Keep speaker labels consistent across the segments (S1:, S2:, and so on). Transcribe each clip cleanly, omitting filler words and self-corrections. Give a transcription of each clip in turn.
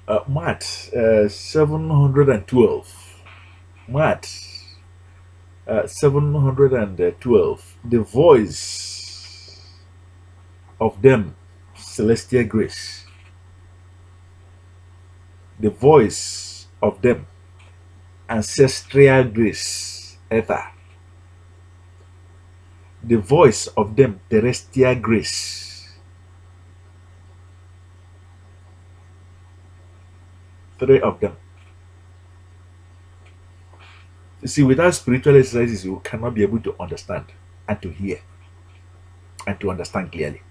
S1: Maat 712. Maat 712. The voice of them, celestial grace. The voice of them, ancestral grace. Ether. The voice of them, terrestrial grace. Three of them. You see, without spiritual exercises, you cannot be able to understand and to hear and to understand clearly.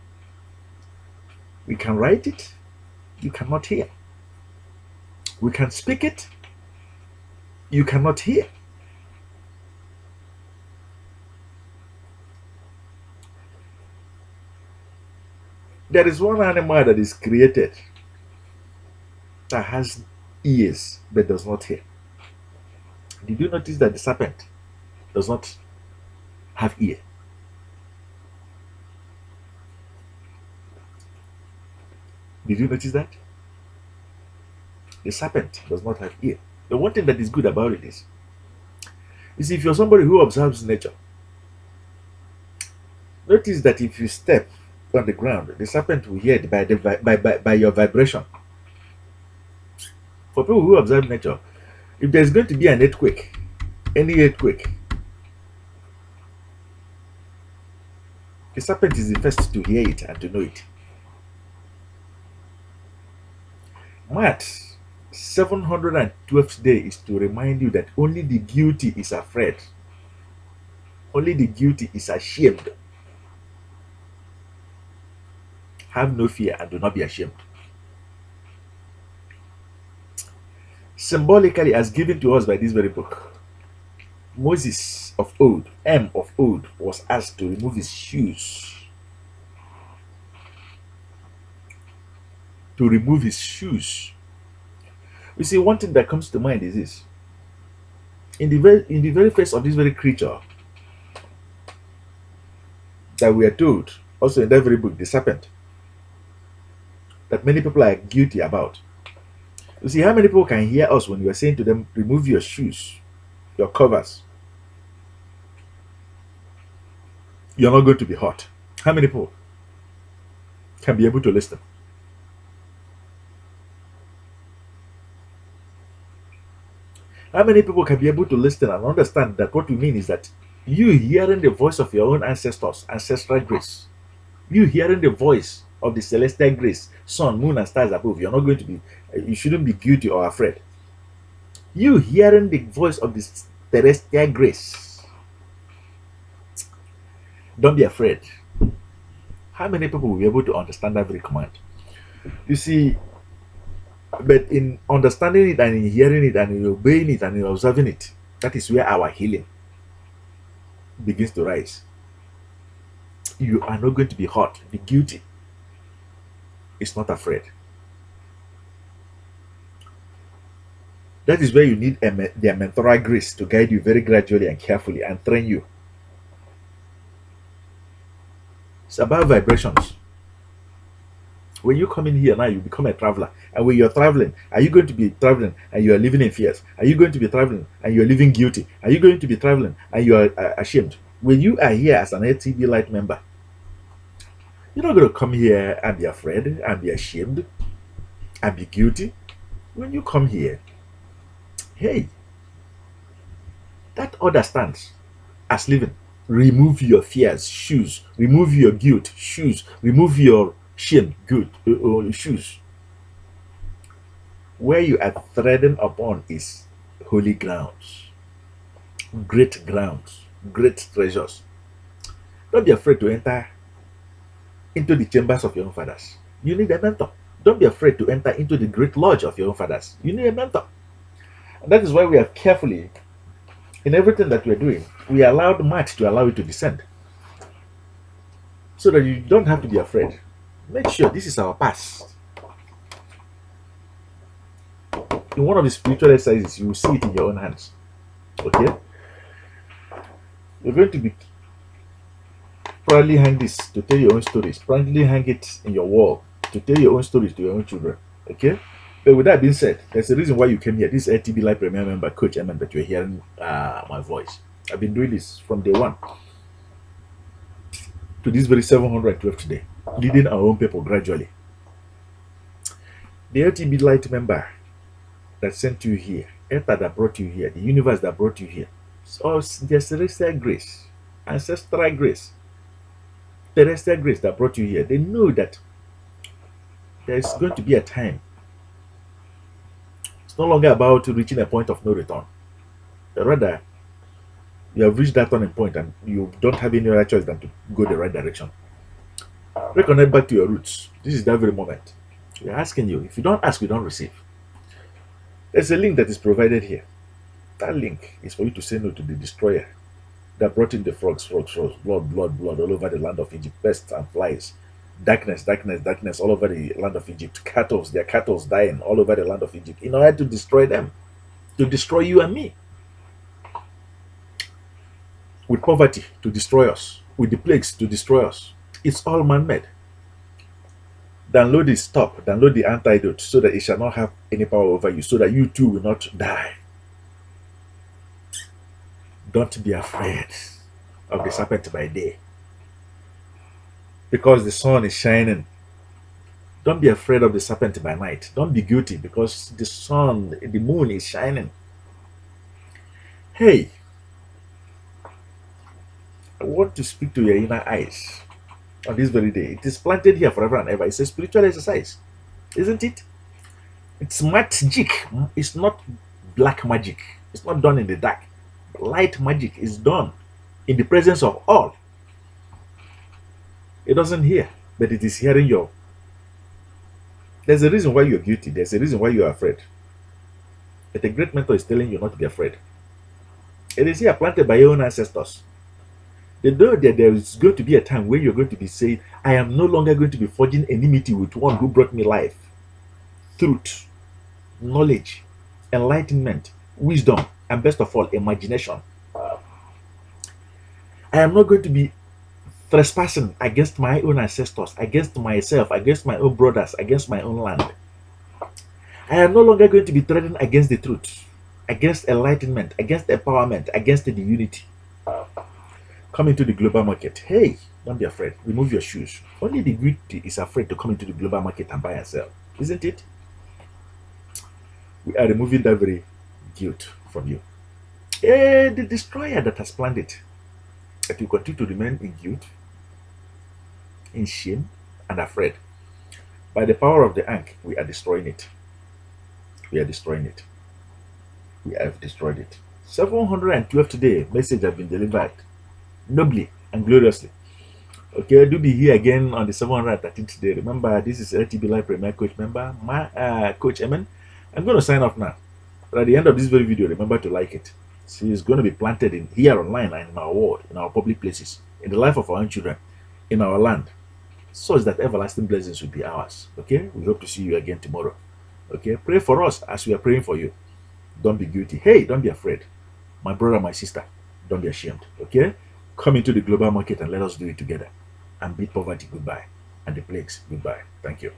S1: We can write it, you cannot hear. We can speak it, you cannot hear. There is one animal that is created that has ears but does not hear. Did you notice that the serpent does not have ear? Did you notice that? The serpent does not have ear. The one thing that is good about it is, you see, if you're somebody who observes nature, notice that if you step on the ground, the serpent will hear it by your vibration. For people who observe nature, if there's going to be an earthquake, any earthquake, the serpent is the first to hear it and to know it. Maat 712th day is to remind you that only the guilty is afraid. Only the guilty is ashamed. Have no fear and do not be ashamed. Symbolically, as given to us by this very book, Moses of old, M of old, was asked to remove his shoes. To remove his shoes. You see, one thing that comes to mind is this. In the very face of this very creature that we are told, also in that very book, the serpent, that many people are guilty about. You see, how many people can hear us when you are saying to them, remove your shoes, your covers? You're not going to be hurt. How many people can be able to listen? How many people can be able to listen and understand that what we mean is that you hearing the voice of your own ancestors, ancestral grace, you hearing the voice of the celestial grace, sun, moon, and stars above, you're not going to be, you shouldn't be guilty or afraid. You hearing the voice of this terrestrial grace, don't be afraid. How many people will be able to understand that very command? You see, but in understanding it and in hearing it and in obeying it and in observing it, that is where our healing begins to rise. You are not going to be hurt. The guilty is not afraid. That is where you need their mentoral grace to guide you very gradually and carefully and train you. It's about vibrations. When you come in here now, you become a traveler. And when you're traveling, are you going to be traveling and you are living in fears? Are you going to be traveling and you are living guilty? Are you going to be traveling and you are ashamed? When you are here as an LTBLIGHT member, you're not going to come here and be afraid and be ashamed and be guilty. When you come here, hey, that understands as living. Remove your fears, shoes. Remove your guilt, shoes. Remove your shame, good shoes. Where you are treading upon is holy grounds, great grounds, great treasures. Don't be afraid to enter into the chambers of your own fathers. You need a mentor. Don't be afraid to enter into the great lodge of your own fathers. You need a mentor. And that is why we have carefully, in everything that we're doing, we allowed Maat to allow it to descend. So that you don't have to be afraid. Make sure this is our past. In one of the spiritual exercises, you will see it in your own hands. Okay? You're going to be proudly hang this to tell your own stories. Proudly hang it in your wall to tell your own stories to your own children. Okay? But with that being said, there's a reason why you came here. This LTB Live Premier member, Coach Eman, that you're hearing my voice. I've been doing this from day one to this very 712 today, leading our own people gradually. The LTB Light member that sent you here, Ether that brought you here, the universe that brought you here, so the celestial grace, ancestral grace, terrestrial grace that brought you here, they know that there's going to be a time. It's no longer about reaching a point of no return. Rather, you have reached that turning point and you don't have any other choice than to go the right direction. Reconnect back to your roots. This is that very moment. We're asking you. If you don't ask, you don't receive. There's a link that is provided here. That link is for you to say no to the destroyer that brought in the frogs, blood, blood all over the land of Egypt, pests and flies, darkness, darkness, darkness all over the land of Egypt, their cattle dying all over the land of Egypt, in order to destroy them, to destroy you and me. With poverty to destroy us, with the plagues to destroy us. It's all man-made. Download the stop, download the antidote so that it shall not have any power over you, so that you too will not die. Don't be afraid of the serpent by day, because the sun is shining. Don't be afraid of the serpent by night. Don't be guilty because the sun, the moon is shining. Hey, I want to speak to your inner eyes on this very day. It is planted here forever and ever. It's a spiritual exercise, isn't it? It's magic. It's not black magic. It's not done in the dark. Light magic is done in the presence of all. It doesn't hear, but it is hearing your. There's a reason why you're guilty. There's a reason why you're afraid. But a great mentor is telling you not to be afraid. It is here planted by your own ancestors. They know that there is going to be a time where you're going to be saying, I am no longer going to be forging enmity with one who brought me life, truth, knowledge, enlightenment, wisdom, and best of all, imagination. I am not going to be trespassing against my own ancestors, against myself, against my own brothers, against my own land. I am no longer going to be treading against the truth, against enlightenment, against empowerment, against the unity. Come into the global market. Hey, don't be afraid. Remove your shoes. Only the greedy is afraid to come into the global market and buy and sell. Isn't it? We are removing that very guilt from you. The destroyer that has planned it, that you continue to remain in guilt, in shame, and afraid. By the power of the Ankh, we are destroying it. We are destroying it. We have destroyed it. 712 today, message has been delivered nobly and gloriously. Okay, do be here again on the 713th today. Remember, this is LTB Live Premier Coach member, Coach Eman. I'm going to sign off now. But at the end of this very video, remember to like it. See, it's going to be planted in here online and in our world, in our public places, in the life of our own children, in our land, such that everlasting blessings will be ours. Okay, we hope to see you again tomorrow. Okay, pray for us as we are praying for you. Don't be guilty. Hey, don't be afraid. My brother, my sister, don't be ashamed. Okay, come into the global market and let us do it together and beat poverty goodbye and the plagues goodbye. Thank you.